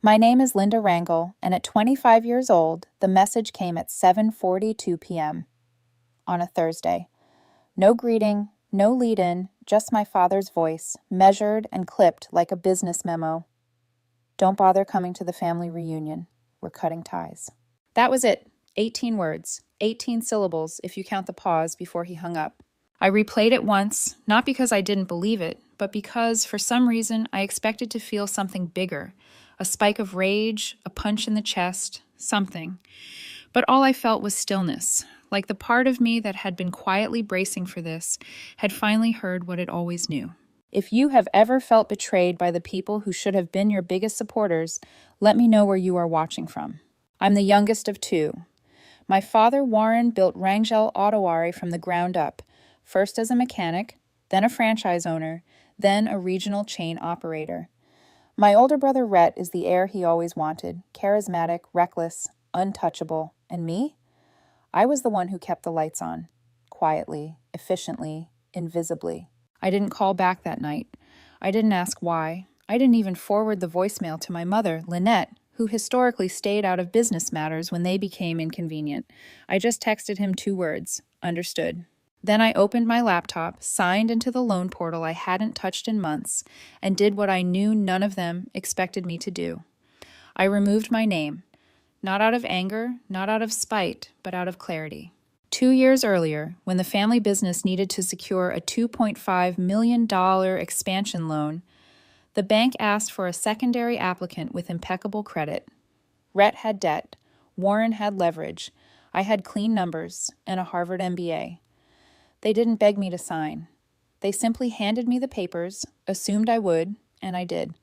My name is Linda Rangel, and at 25 years old, the message came at 7:42 p.m. on a Thursday. No greeting, no lead-in, just my father's voice, measured and clipped like a business memo. Don't bother coming to the family reunion. We're cutting ties. That was it. 18 words, 18 syllables if you count the pause before he hung up. I replayed it once, not because I didn't believe it, but because, for some reason, I expected to feel something bigger. A spike of rage, a punch in the chest, something. But all I felt was stillness, like the part of me that had been quietly bracing for this had finally heard what it always knew. If you have ever felt betrayed by the people who should have been your biggest supporters, let me know where you are watching from. I'm the youngest of two. My father, Warren, built Rangel Autoware from the ground up, first as a mechanic, then a franchise owner, then a regional chain operator. My older brother, Rhett, is the heir he always wanted, charismatic, reckless, untouchable. And me? I was the one who kept the lights on, quietly, efficiently, invisibly. I didn't call back that night. I didn't ask why. I didn't even forward the voicemail to my mother, Lynette, who historically stayed out of business matters when they became inconvenient. I just texted him 2 words, understood. Then I opened my laptop, signed into the loan portal I hadn't touched in months, and did what I knew none of them expected me to do. I removed my name, not out of anger, not out of spite, but out of clarity. 2 years earlier, when the family business needed to secure a $2.5 million expansion loan, the bank asked for a secondary applicant with impeccable credit. Rhett had debt, Warren had leverage, I had clean numbers, and a Harvard MBA. They didn't beg me to sign. They simply handed me the papers, assumed I would, and I did.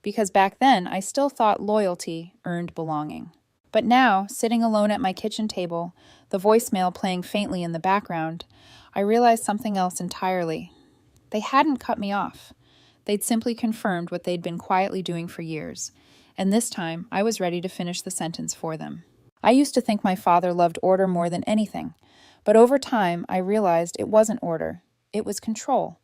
Because back then, I still thought loyalty earned belonging. But now, sitting alone at my kitchen table, the voicemail playing faintly in the background, I realized something else entirely. They hadn't cut me off. They'd simply confirmed what they'd been quietly doing for years, and this time I was ready to finish the sentence for them. I used to think my father loved order more than anything, but over time I realized it wasn't order, it was control.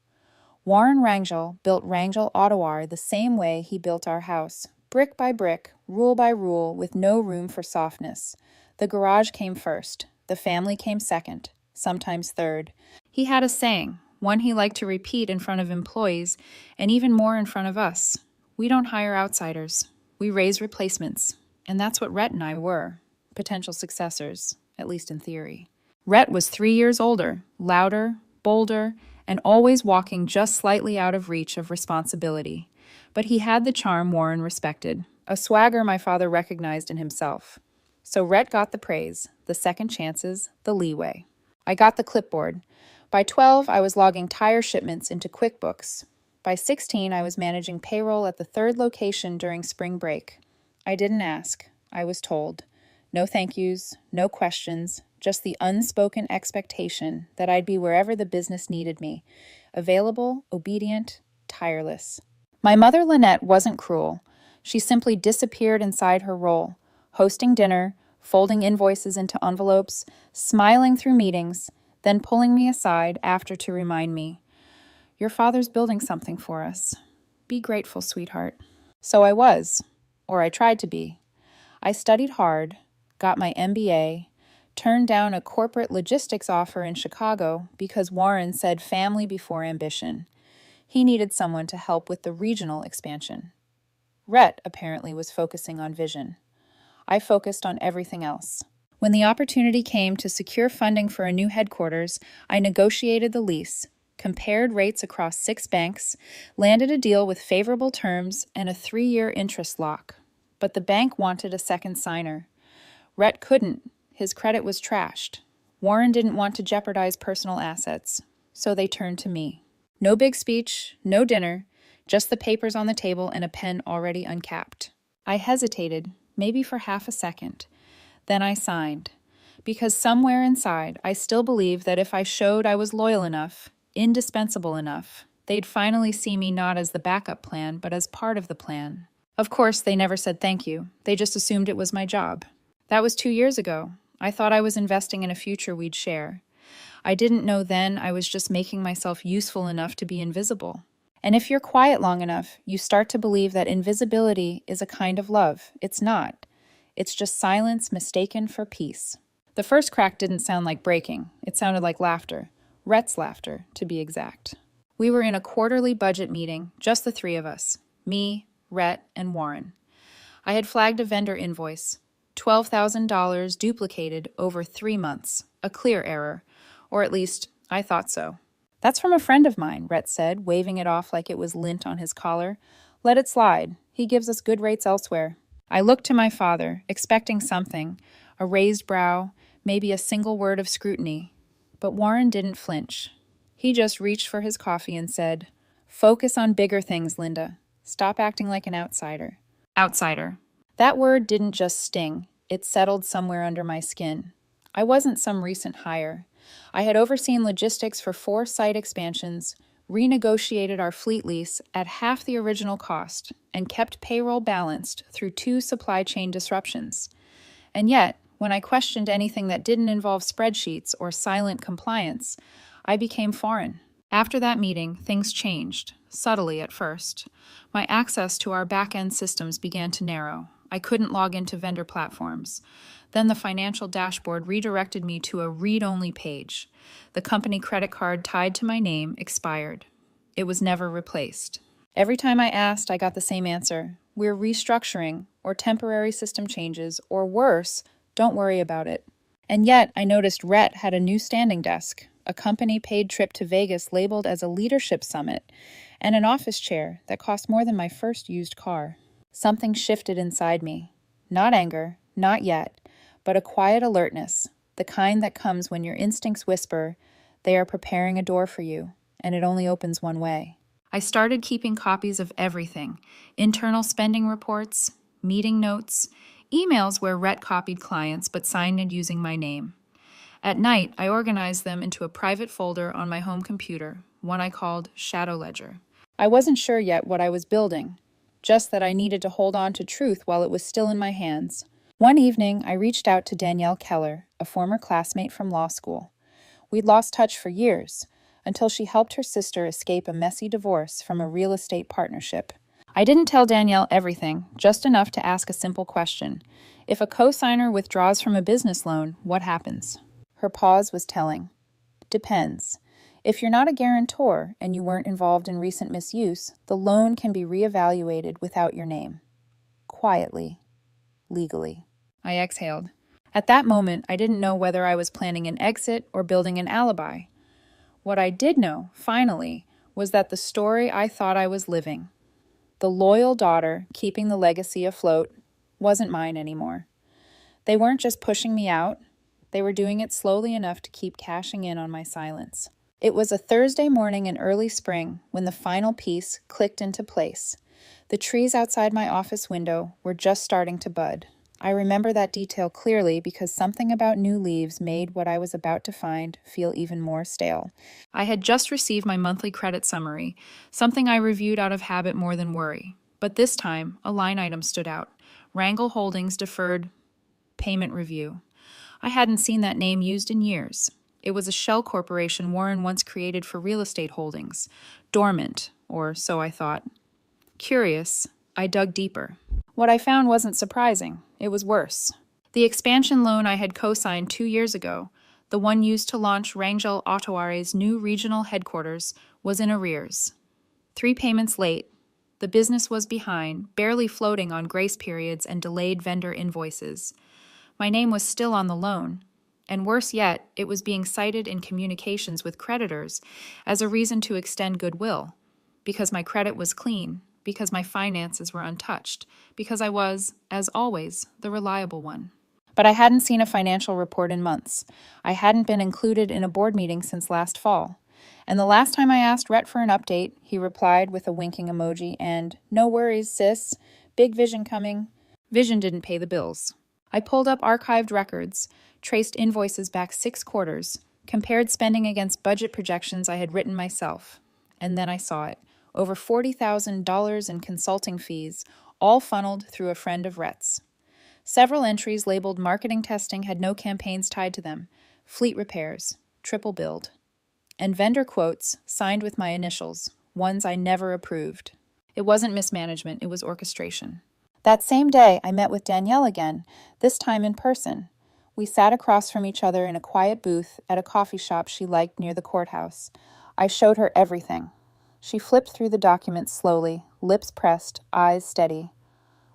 Warren Rangel built Rangel Autoware the same way he built our house, brick by brick, rule by rule, with no room for softness. The garage came first, the family came second, sometimes third. He had a saying, one he liked to repeat in front of employees, and even more in front of us. We don't hire outsiders. We raise replacements. And that's what Rhett and I were, potential successors, at least in theory. Rhett was 3 years older, louder, bolder, and always walking just slightly out of reach of responsibility. But he had the charm Warren respected, a swagger my father recognized in himself. So Rhett got the praise, the second chances, the leeway. I got the clipboard. By 12, I was logging tire shipments into QuickBooks. By 16, I was managing payroll at the 3rd location during spring break. I didn't ask. I was told. No thank yous, no questions, just the unspoken expectation that I'd be wherever the business needed me, available, obedient, tireless. My mother, Lynette, wasn't cruel. She simply disappeared inside her role, hosting dinner, folding invoices into envelopes, smiling through meetings, then pulling me aside after to remind me, "Your father's building something for us. Be grateful, sweetheart." So I was, or I tried to be. I studied hard, got my MBA, turned down a corporate logistics offer in Chicago because Warren said family before ambition. He needed someone to help with the regional expansion. Rhett apparently was focusing on vision. I focused on everything else. When the opportunity came to secure funding for a new headquarters, I negotiated the lease, compared rates across 6 banks, landed a deal with favorable terms and a 3-year interest lock. But the bank wanted a second signer. Rhett couldn't. His credit was trashed. Warren didn't want to jeopardize personal assets, so they turned to me. No big speech, no dinner, just the papers on the table and a pen already uncapped. I hesitated, maybe for half a second. Then I signed, because somewhere inside I still believed that if I showed I was loyal enough, indispensable enough, they'd finally see me not as the backup plan, but as part of the plan. Of course, they never said thank you. They just assumed it was my job. That was 2 years ago. I thought I was investing in a future we'd share. I didn't know then I was just making myself useful enough to be invisible. And if you're quiet long enough, you start to believe that invisibility is a kind of love. It's not. It's just silence mistaken for peace. The first crack didn't sound like breaking. It sounded like laughter. Rhett's laughter, to be exact. We were in a quarterly budget meeting, just the three of us. Me, Rhett, and Warren. I had flagged a vendor invoice. $12,000 duplicated over 3 months. A clear error. Or at least, I thought so. That's from a friend of mine, Rhett said, waving it off like it was lint on his collar. Let it slide. He gives us good rates elsewhere. I looked to my father, expecting something, a raised brow, maybe a single word of scrutiny. But Warren didn't flinch. He just reached for his coffee and said, "Focus on bigger things, Linda. Stop acting like an outsider." Outsider. That word didn't just sting. It settled somewhere under my skin. I wasn't some recent hire. I had overseen logistics for 4 site expansions, renegotiated our fleet lease at half the original cost, and kept payroll balanced through 2 supply chain disruptions. And yet, when I questioned anything that didn't involve spreadsheets or silent compliance, I became foreign. After that meeting, things changed, subtly at first. My access to our back-end systems began to narrow. I couldn't log into vendor platforms. Then the financial dashboard redirected me to a read-only page. The company credit card tied to my name expired. It was never replaced. Every time I asked, I got the same answer. We're restructuring, or temporary system changes, or worse, don't worry about it. And yet, I noticed Rhett had a new standing desk, a company-paid trip to Vegas labeled as a leadership summit, and an office chair that cost more than my first used car. Something shifted inside me. Not anger, not yet, but a quiet alertness, the kind that comes when your instincts whisper, they are preparing a door for you, and it only opens one way. I started keeping copies of everything, internal spending reports, meeting notes, emails where Rhett copied clients but signed in using my name. At night, I organized them into a private folder on my home computer, one I called Shadow Ledger. I wasn't sure yet what I was building, just that I needed to hold on to truth while it was still in my hands. One evening, I reached out to Danielle Keller, a former classmate from law school. We'd lost touch for years, until she helped her sister escape a messy divorce from a real estate partnership. I didn't tell Danielle everything, just enough to ask a simple question. If a cosigner withdraws from a business loan, what happens? Her pause was telling. Depends. If you're not a guarantor and you weren't involved in recent misuse, the loan can be reevaluated without your name. Quietly. Legally. I exhaled. At that moment, I didn't know whether I was planning an exit or building an alibi. What I did know, finally, was that the story I thought I was living, the loyal daughter keeping the legacy afloat, wasn't mine anymore. They weren't just pushing me out, they were doing it slowly enough to keep cashing in on my silence. It was a Thursday morning in early spring when the final piece clicked into place. The trees outside my office window were just starting to bud. I remember that detail clearly because something about new leaves made what I was about to find feel even more stale. I had just received my monthly credit summary, something I reviewed out of habit more than worry. But this time, a line item stood out. Wrangle Holdings deferred payment review. I hadn't seen that name used in years. It was a shell corporation Warren once created for real estate holdings. Dormant, or so I thought. Curious, I dug deeper. What I found wasn't surprising. It was worse. The expansion loan I had co-signed 2 years ago, the one used to launch Rangel Otoware's new regional headquarters, was in arrears. 3 payments late. The business was behind, barely floating on grace periods and delayed vendor invoices. My name was still on the loan, and worse yet, it was being cited in communications with creditors as a reason to extend goodwill, because my credit was clean, because my finances were untouched, because I was, as always, the reliable one. But I hadn't seen a financial report in months. I hadn't been included in a board meeting since last fall. And the last time I asked Rhett for an update, he replied with a winking emoji and, "No worries, sis. Big vision coming." Vision didn't pay the bills. I pulled up archived records, traced invoices back 6 quarters, compared spending against budget projections I had written myself. And then I saw it. Over $40,000 in consulting fees, all funneled through a friend of Rhett's. Several entries labeled marketing testing had no campaigns tied to them, fleet repairs, triple billed. And vendor quotes signed with my initials, ones I never approved. It wasn't mismanagement, it was orchestration. That same day, I met with Danielle again, this time in person. We sat across from each other in a quiet booth at a coffee shop she liked near the courthouse. I showed her everything. She flipped through the documents slowly, lips pressed, eyes steady.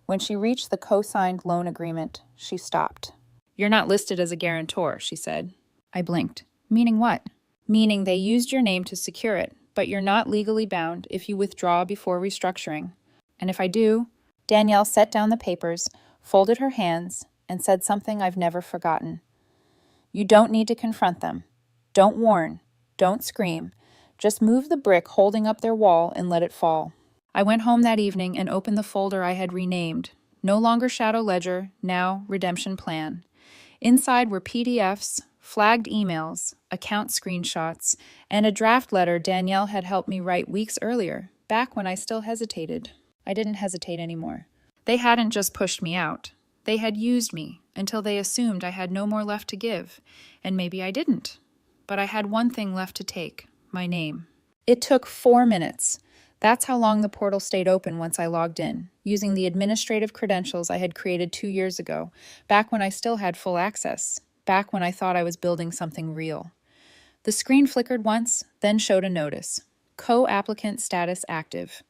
When she reached the co-signed loan agreement, she stopped. "You're not listed as a guarantor," she said. I blinked. Meaning what? Meaning they used your name to secure it, but you're not legally bound if you withdraw before restructuring. And if I do? Danielle set down the papers, folded her hands, and said something I've never forgotten. "You don't need to confront them. Don't warn. Don't scream. Just move the brick holding up their wall and let it fall." I went home that evening and opened the folder I had renamed. No longer Shadow Ledger, now Redemption Plan. Inside were PDFs, flagged emails, account screenshots, and a draft letter Danielle had helped me write weeks earlier, back when I still hesitated. I didn't hesitate anymore. They hadn't just pushed me out. They had used me until they assumed I had no more left to give, and maybe I didn't. But I had one thing left to take, my name. It took 4 minutes. That's how long the portal stayed open once I logged in, using the administrative credentials I had created 2 years ago, back when I still had full access, back when I thought I was building something real. The screen flickered once, then showed a notice. Co-applicant status active.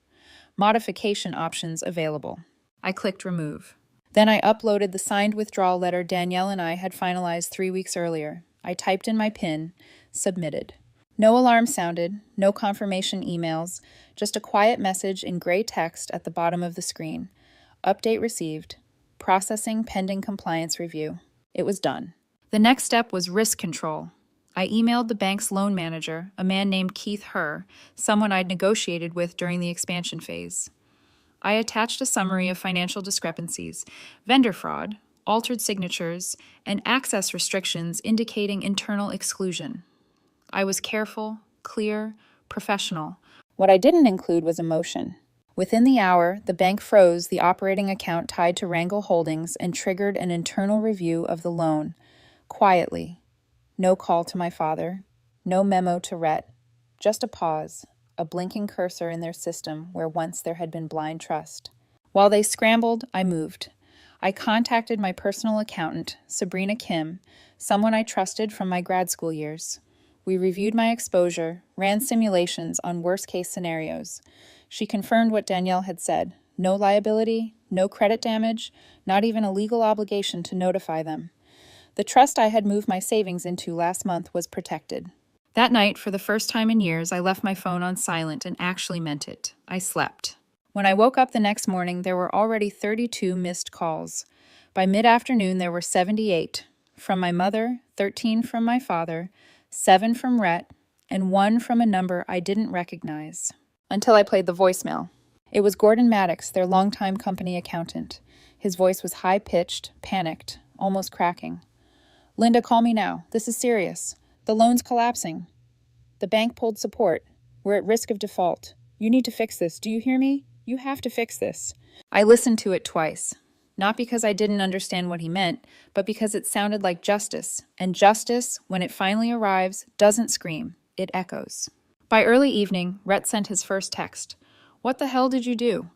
Modification options available. I clicked remove. Then I uploaded the signed withdrawal letter Danielle and I had finalized 3 weeks earlier. I typed in my PIN, submitted. No alarm sounded, no confirmation emails, just a quiet message in gray text at the bottom of the screen. Update received. Processing pending compliance review. It was done. The next step was risk control. I emailed the bank's loan manager, a man named Keith Herr, someone I'd negotiated with during the expansion phase. I attached a summary of financial discrepancies, vendor fraud, altered signatures, and access restrictions indicating internal exclusion. I was careful, clear, professional. What I didn't include was emotion. Within the hour, the bank froze the operating account tied to Wrangell Holdings and triggered an internal review of the loan. Quietly. No call to my father. No memo to Rhett. Just a pause, a blinking cursor in their system where once there had been blind trust. While they scrambled, I moved. I contacted my personal accountant, Sabrina Kim, someone I trusted from my grad school years. We reviewed my exposure, ran simulations on worst-case scenarios. She confirmed what Danielle had said. No liability, no credit damage, not even a legal obligation to notify them. The trust I had moved my savings into last month was protected. That night, for the first time in years, I left my phone on silent and actually meant it. I slept. When I woke up the next morning, there were already 32 missed calls. By mid-afternoon, there were 78. From my mother, 13 from my father, 7 from Rhett, and 1 from a number I didn't recognize. Until I played the voicemail. It was Gordon Maddox, their longtime company accountant. His voice was high-pitched, panicked, almost cracking. "Linda, call me now. This is serious. The loan's collapsing. The bank pulled support. We're at risk of default. You need to fix this. Do you hear me? You have to fix this." I listened to it twice. Not because I didn't understand what he meant, but because it sounded like justice. And justice, when it finally arrives, doesn't scream. It echoes. By early evening, Rhett sent his first text. "What the hell did you do?"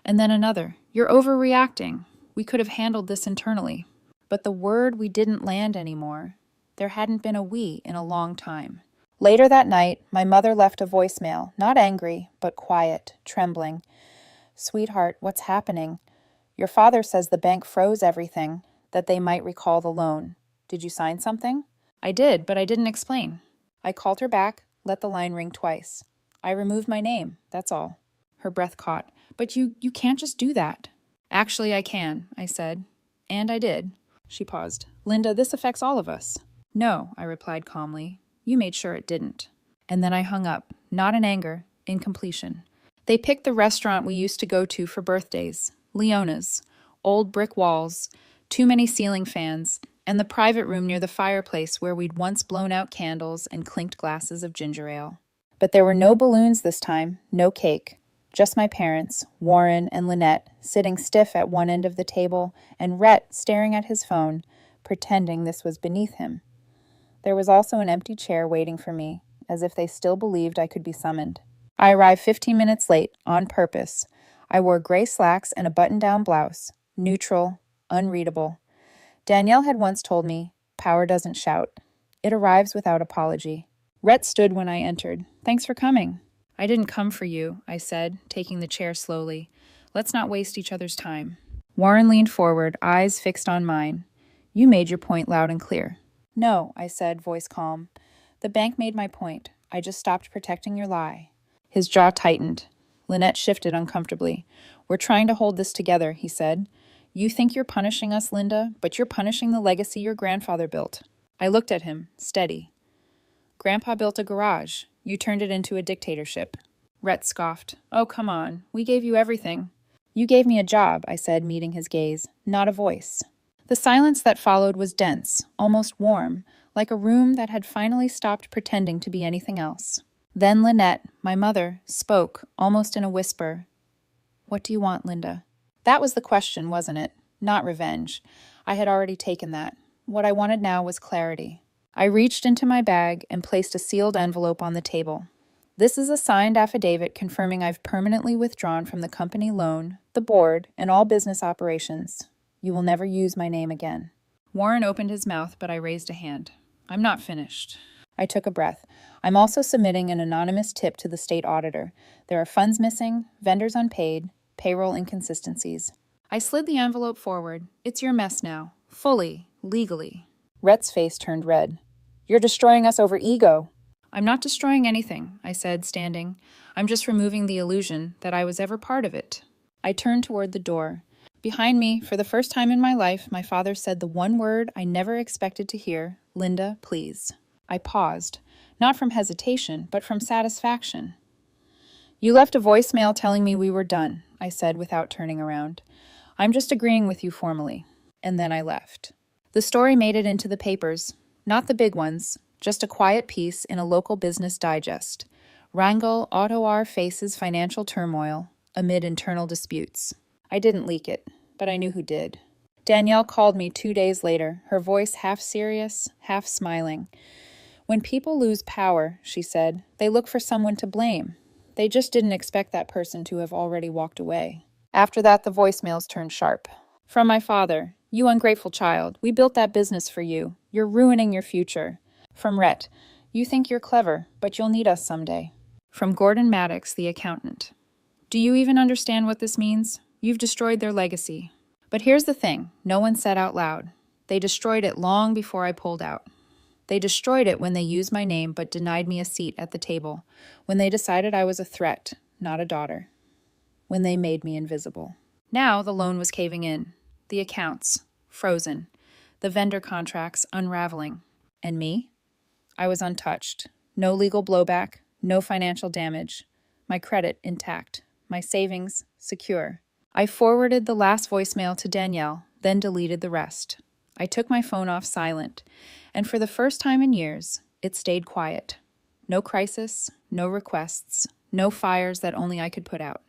And then another. "You're overreacting. We could have handled this internally." But the word we didn't land anymore. There hadn't been a we in a long time. Later that night, my mother left a voicemail, not angry, but quiet, trembling. "Sweetheart, what's happening? Your father says the bank froze everything, that they might recall the loan. Did you sign something?" "I did, but I didn't explain." I called her back, let the line ring twice. "I removed my name, that's all." Her breath caught. "But you can't just do that." "Actually, I can," I said. "And I did." She paused. "Linda, this affects all of us." "No," I replied calmly. "You made sure it didn't." And then I hung up, not in anger, in completion. They picked the restaurant we used to go to for birthdays. Leona's, old brick walls, too many ceiling fans, and the private room near the fireplace where we'd once blown out candles and clinked glasses of ginger ale. But there were no balloons this time, no cake. Just my parents, Warren and Lynette, sitting stiff at one end of the table, and Rhett staring at his phone, pretending this was beneath him. There was also an empty chair waiting for me, as if they still believed I could be summoned. I arrived 15 minutes late, on purpose. I wore gray slacks and a button-down blouse. Neutral, unreadable. Danielle had once told me, "Power doesn't shout. It arrives without apology." Rhett stood when I entered. "Thanks for coming." "I didn't come for you," I said, taking the chair slowly. "Let's not waste each other's time." Warren leaned forward, eyes fixed on mine. "You made your point loud and clear." "No," I said, voice calm. "The bank made my point. I just stopped protecting your lie." His jaw tightened. Lynette shifted uncomfortably. "We're trying to hold this together," he said. "You think you're punishing us, Linda, but you're punishing the legacy your grandfather built." I looked at him, steady. "Grandpa built a garage. You turned it into a dictatorship." Rhett scoffed. "Oh, come on. We gave you everything." "You gave me a job," I said, meeting his gaze, "not a voice." The silence that followed was dense, almost warm, like a room that had finally stopped pretending to be anything else. Then Lynette, my mother, spoke, almost in a whisper. "What do you want, Linda?" That was the question, wasn't it? Not revenge. I had already taken that. What I wanted now was clarity. I reached into my bag and placed a sealed envelope on the table. "This is a signed affidavit confirming I've permanently withdrawn from the company loan, the board, and all business operations. You will never use my name again." Warren opened his mouth, but I raised a hand. "I'm not finished." I took a breath. "I'm also submitting an anonymous tip to the state auditor. There are funds missing, vendors unpaid, payroll inconsistencies." I slid the envelope forward. "It's your mess now. Fully, legally." Rhett's face turned red. "You're destroying us over ego." "I'm not destroying anything," I said, standing. "I'm just removing the illusion that I was ever part of it." I turned toward the door. Behind me, for the first time in my life, my father said the one word I never expected to hear, "Linda, please." I paused, not from hesitation, but from satisfaction. "You left a voicemail telling me we were done," I said without turning around. "I'm just agreeing with you formally." And then I left. The story made it into the papers. Not the big ones, just a quiet piece in a local business digest. Wrangell Auto R faces financial turmoil amid internal disputes. I didn't leak it, but I knew who did. Danielle called me 2 days later, her voice half serious, half smiling. "When people lose power," she said, "they look for someone to blame. They just didn't expect that person to have already walked away." After that, the voicemails turned sharp. From my father, "You ungrateful child, we built that business for you. You're ruining your future." From Rhett, "You think you're clever, but you'll need us someday." From Gordon Maddox, the accountant, "Do you even understand what this means? You've destroyed their legacy." But here's the thing, no one said out loud. They destroyed it long before I pulled out. They destroyed it when they used my name but denied me a seat at the table, when they decided I was a threat, not a daughter, when they made me invisible. Now the loan was caving in, the accounts frozen, the vendor contracts unraveling. And me? I was untouched. No legal blowback, no financial damage. My credit intact, my savings secure. I forwarded the last voicemail to Danielle, then deleted the rest. I took my phone off silent, and for the first time in years, it stayed quiet. No crisis, no requests, no fires that only I could put out.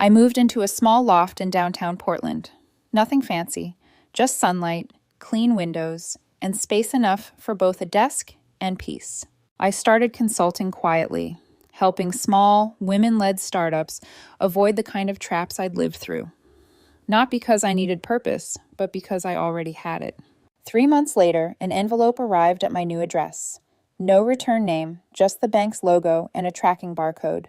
I moved into a small loft in downtown Portland. Nothing fancy, just sunlight, clean windows, and space enough for both a desk and peace. I started consulting quietly, helping small, women-led startups avoid the kind of traps I'd lived through. Not because I needed purpose, but because I already had it. 3 months later, an envelope arrived at my new address. No return name, just the bank's logo and a tracking barcode.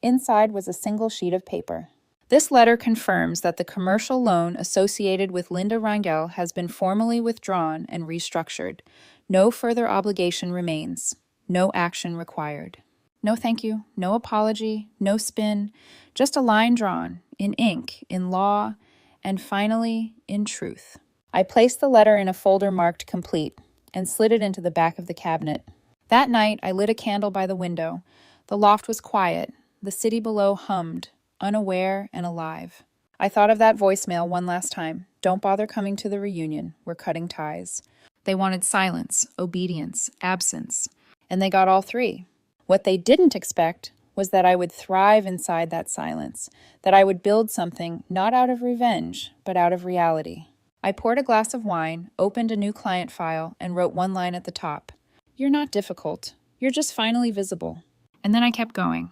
Inside was a single sheet of paper. This letter confirms that the commercial loan associated with Linda Wrangell has been formally withdrawn and restructured. No further obligation remains. No action required. No thank you, no apology, no spin, just a line drawn, in ink, in law, and finally, in truth. I placed the letter in a folder marked complete and slid it into the back of the cabinet. That night, I lit a candle by the window. The loft was quiet. The city below hummed, unaware and alive. I thought of that voicemail one last time. "Don't bother coming to the reunion. We're cutting ties." They wanted silence, obedience, absence, and they got all three. What they didn't expect was that I would thrive inside that silence, that I would build something not out of revenge, but out of reality. I poured a glass of wine, opened a new client file, and wrote one line at the top. "You're not difficult. You're just finally visible." And then I kept going.